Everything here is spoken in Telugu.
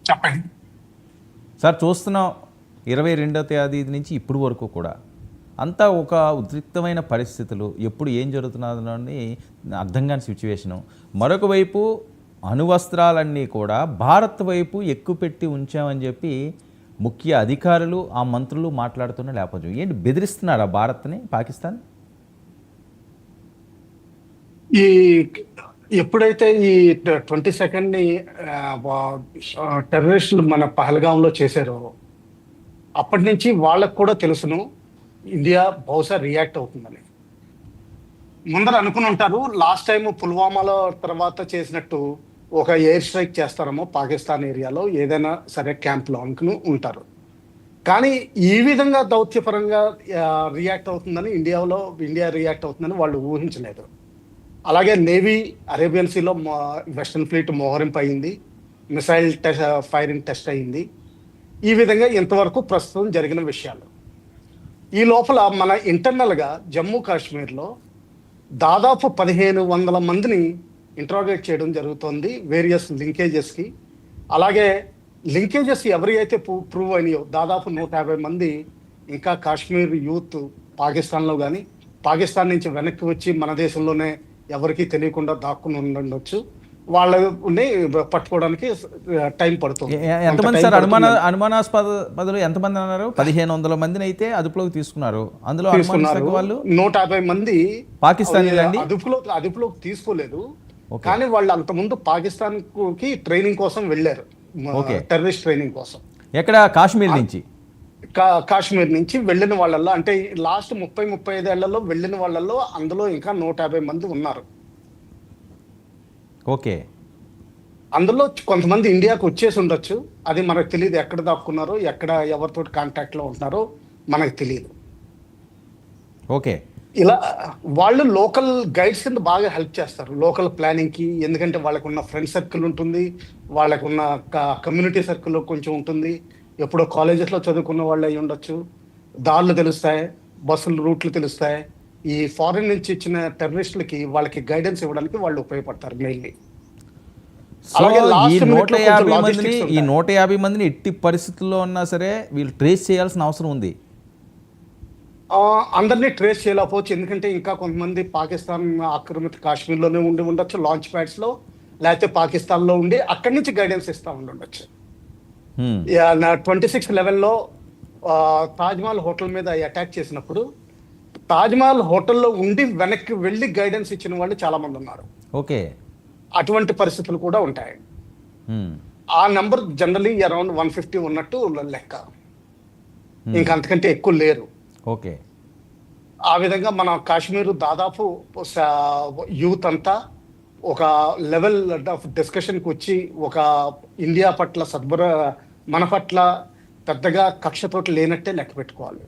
చెప్పండి. సార్ చూస్తున్నాం 22వ తేదీ నుంచి ఇప్పుడు వరకు కూడా అంతా ఒక ఉద్రిక్తమైన పరిస్థితులు, ఎప్పుడు ఏం జరుగుతున్నదని అర్థం కాని సిచ్యువేషను. మరొక వైపు అణువస్త్రాలన్నీ కూడా భారత్ వైపు ఎక్కుపెట్టి ఉంచామని చెప్పి ముఖ్య అధికారులు ఆ మంత్రులు మాట్లాడుతున్న లేకపోతే ఏంటి బెదిరిస్తున్నారా భారత్ని పాకిస్తాన్? ఈ ఎప్పుడైతే ఈ 22nd టెర్రరిస్టులు మన పహల్గాంలో చేశారో అప్పటి నుంచి వాళ్ళకు కూడా తెలుసును ఇండియా బహుశా రియాక్ట్ అవుతుందని. ముందర అనుకుని ఉంటారు, లాస్ట్ టైం పుల్వామాలో తర్వాత చేసినట్టు ఒక ఎయిర్ స్ట్రైక్ చేస్తారేమో పాకిస్తాన్ ఏరియాలో ఏదైనా సరే క్యాంప్లో అనుకుని ఉంటారు. కానీ ఈ విధంగా దౌత్యపరంగా రియాక్ట్ అవుతుందని ఇండియా రియాక్ట్ అవుతుందని వాళ్ళు ఊహించలేదు. అలాగే నేవీ అరేబియన్ సీలో వెస్టర్న్ ఫ్లీట్ మోహరింపు అయింది, మిసైల్ ఫైరింగ్ టెస్ట్ అయింది. ఈ విధంగా ఇంతవరకు ప్రస్తుతం జరిగిన విషయాలు. ఈ లోపల మన ఇంటర్నల్గా జమ్మూ కాశ్మీర్లో దాదాపు 1500 మందిని ఇంట్రాగేట్ చేయడం జరుగుతోంది వేరియస్ లింకేజెస్కి. అలాగే లింకేజెస్ ఎవరి అయితే ప్రూవ్ అయినాయో దాదాపు 150 మంది ఇంకా కాశ్మీర్ యూత్ పాకిస్తాన్లో కానీ పాకిస్తాన్ నుంచి వెనక్కి వచ్చి మన దేశంలోనే ఎవరికి తెలియకుండా దాక్కుని ఉండొచ్చు. వాళ్ళని పట్టుకోవడానికి టైం పడుతుంది. ఎంతమంది సార్ అనుమానాస్పదలు ఎంతమంది అన్నారు? 1500 మందిని అయితే అదుపులోకి తీసుకున్నారు. అందులో 150 మంది పాకిస్తాన్ అదుపులోకి తీసుకోలేదు. కానీ వాళ్ళు అంతకుముందు పాకిస్తాన్ కి ట్రైనింగ్ కోసం వెళ్ళారు, టెర్రరిస్ట్ ట్రైనింగ్ కోసం. ఎక్కడ? కాశ్మీర్ నుంచి. కాశ్మీర్ నుంచి వెళ్ళిన వాళ్ళల్లో, అంటే లాస్ట్ 30-35 ఏళ్లలో వెళ్ళిన వాళ్ళల్లో అందులో ఇంకా 150 మంది ఉన్నారు. ఓకే. అందులో కొంతమంది ఇండియాకు వచ్చేసి ఉండొచ్చు, అది మనకు తెలియదు. ఎక్కడ దాక్కున్నారో, ఎక్కడ ఎవరితో కాంటాక్ట్లో ఉంటున్నారో మనకు తెలియదు. ఓకే. ఇలా వాళ్ళు లోకల్ గైడ్స్ కింద బాగా హెల్ప్ చేస్తారు లోకల్ ప్లానింగ్కి. ఎందుకంటే వాళ్ళకున్న ఫ్రెండ్ సర్కిల్ ఉంటుంది, వాళ్ళకున్న కమ్యూనిటీ సర్కిల్ కొంచెం ఉంటుంది. ఎప్పుడో కాలేజెస్లో చదువుకున్న వాళ్ళు అయి ఉండొచ్చు. దారులు తెలుస్తాయి, బస్సులు రూట్లు తెలుస్తాయి. ఈ ఫారిన్ నుంచి ఇచ్చిన టెర్రరిస్టులకి వాళ్ళకి గైడెన్స్ ఇవ్వడానికి వాళ్ళు ఉపయోగపడతారు మెయిన్లీ. ఈ 150 మందిని ఎట్టి పరిస్థితుల్లో ఉన్నా సరే వీళ్ళు ట్రేస్ చేయాల్సిన అవసరం ఉంది. అందరినీ ట్రేస్ చేయలేకపోవచ్చు, ఎందుకంటే ఇంకా కొంతమంది పాకిస్తాన్ ఆక్రమిత కాశ్మీర్లోనే ఉండి ఉండొచ్చు, లాంచ్ ప్యాడ్స్లో, లేకపోతే పాకిస్తాన్లో ఉండి అక్కడి నుంచి గైడెన్స్ ఇస్తూ ఉండొచ్చు. 26 లెవెల్లో తాజ్మహల్ హోటల్ మీద అటాక్ చేసినప్పుడు తాజ్మహల్ హోటల్లో ఉండి వెనక్కి వెళ్ళి గైడెన్స్ ఇచ్చిన వాళ్ళు చాలా మంది ఉన్నారు. ఓకే. అటువంటి పరిస్థితులు కూడా ఉంటాయి. ఆ నెంబర్ జనరలీ అరౌండ్ 150 ఉన్నట్టు లెక్క, ఇంకా అంతకంటే ఎక్కువ లేరు. ఓకే. ఆ విధంగా మన కాశ్మీర్ దాదాపు యూత్ అంతా ఒక లెవెల్ ఆఫ్ డిస్కషన్కి వచ్చి ఒక ఇండియా పట్ల మన పట్ల పెద్దగా కక్షతోటి లేనట్టే లెక్క పెట్టుకోవాలి.